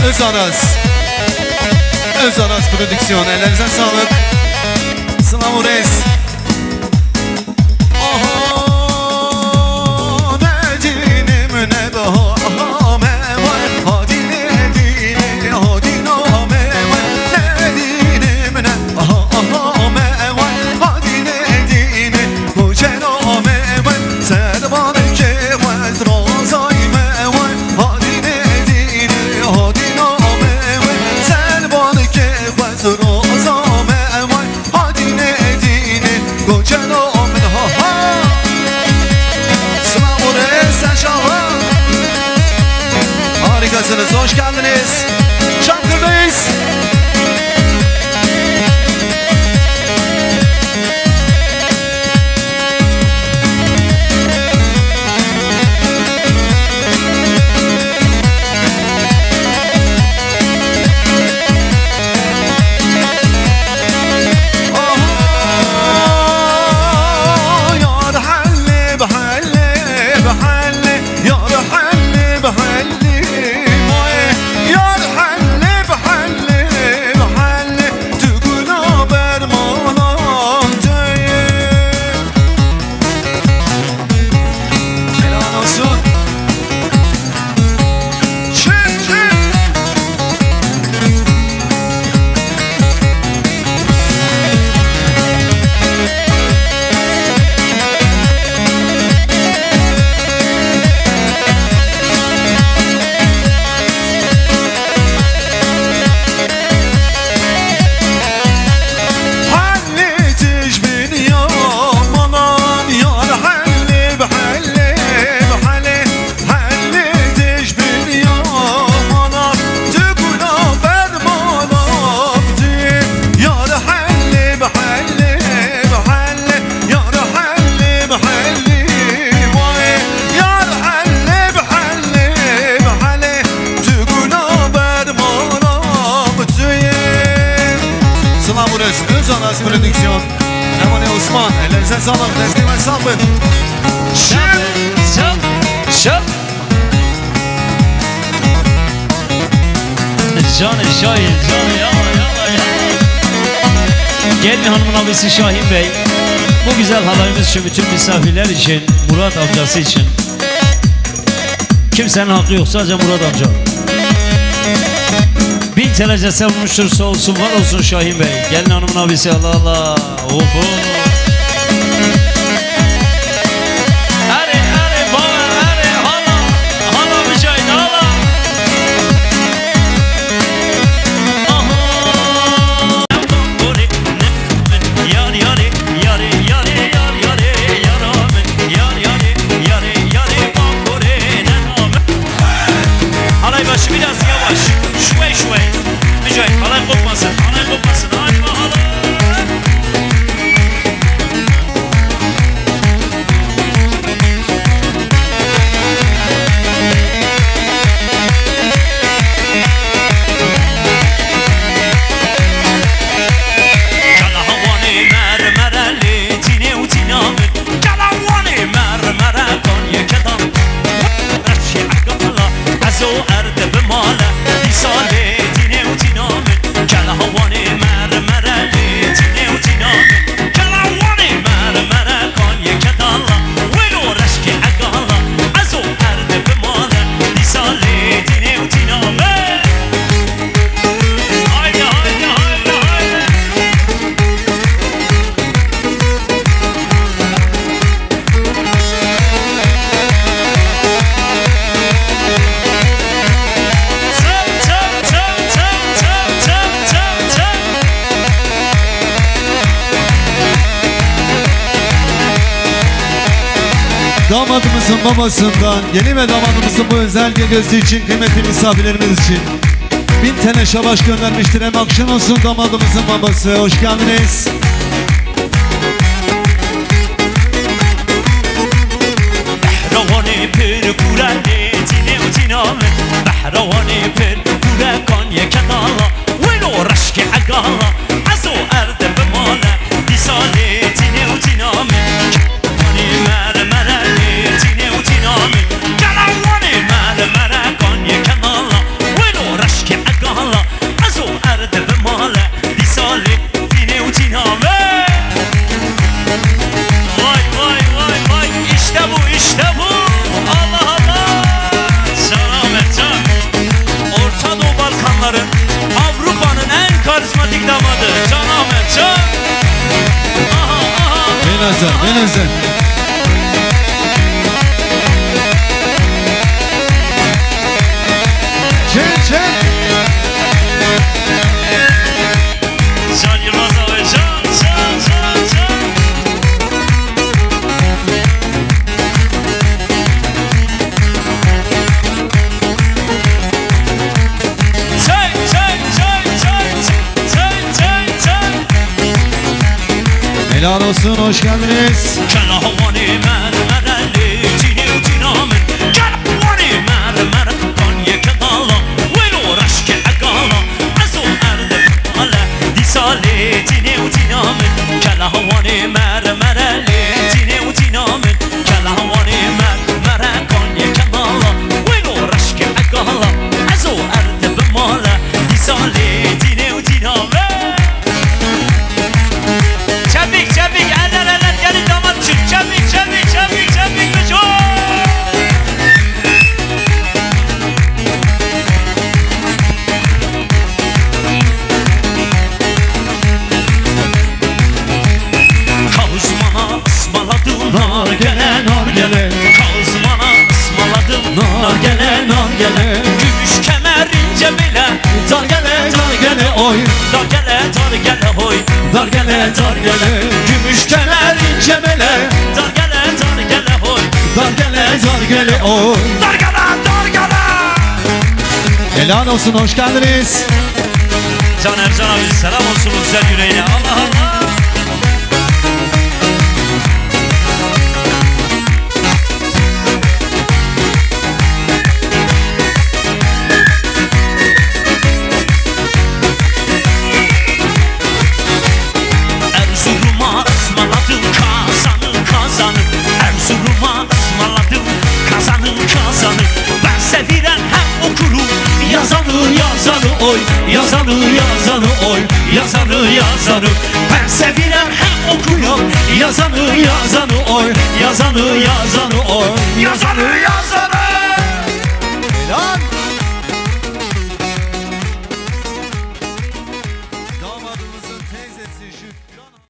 Özaras prodüksiyon, ellerinize sağlık. Sınav Reis. Hoş geldiniz. Çankırı'dayız. Özaras prodüksiyon. Emane Osman, ellerinize sağlık, desteği ve sabır. Şap. Canı Şahin, canı yalla. Gelin hanımın abisi Şahin Bey. Bu güzel halayımız için, bütün misafirler için, Murat amcası için. Kimsenin hakkı yok, sadece Murat amca. 1000 TL cese vurmuştur, sağ olsun, var olsun Şahin Bey. Gelin hanımın abisi, Allah Allah. Oho. Damadımızın babasından, yeni ve damadımızın bu özel gecesi için, kıymetli misafirlerimiz için 1000 TL şabaş göndermiştir. Hem akşam olsun damadımızın babası. Hoş geldiniz. Behravani pir kurani tine utiname Behravani pir kure kanye kedala Velo reşke agala Azo erde bemala Disale tine utiname Mere mere tine utiname Galavani mere mere kanye kedala Velo reşke özel, ben özel. Çek. Can Yılmaz abi can. Helal olsun, hoş geldiniz. Kalahavani mermerli cini utinamın Kalahavani mermer Konya kadala Velo raşke agala Azo erde ala Disale cini utinamın Kalahavani mermerli cini utinamın Kalahavani mermer Konya kadala Velo raşke agala Azo erde bemala Disale cini utinamın Çabuk eller gelin damat için çabuk beco Kavuzmana ısmaladım nar gele Kavuzmana ısmaladım nar gele Gümüş kemer ince bile dar gele Oy, Dar gele hoy dar gele. Gümüş kemer ince bile Dar gele hoy Dar gele, oy. Dar gele Helal olsun, hoş geldiniz. Can Ercan abi selam olsun bu güzel yüreğine Allah Allah Erzurum'a ısmarladım kazanı Erzurum'a ısmarladım kazanı Ben sevirem hem okurum yazanı oy Yazanı oy Ben sevirem hem okurum yazanı oy Yazanı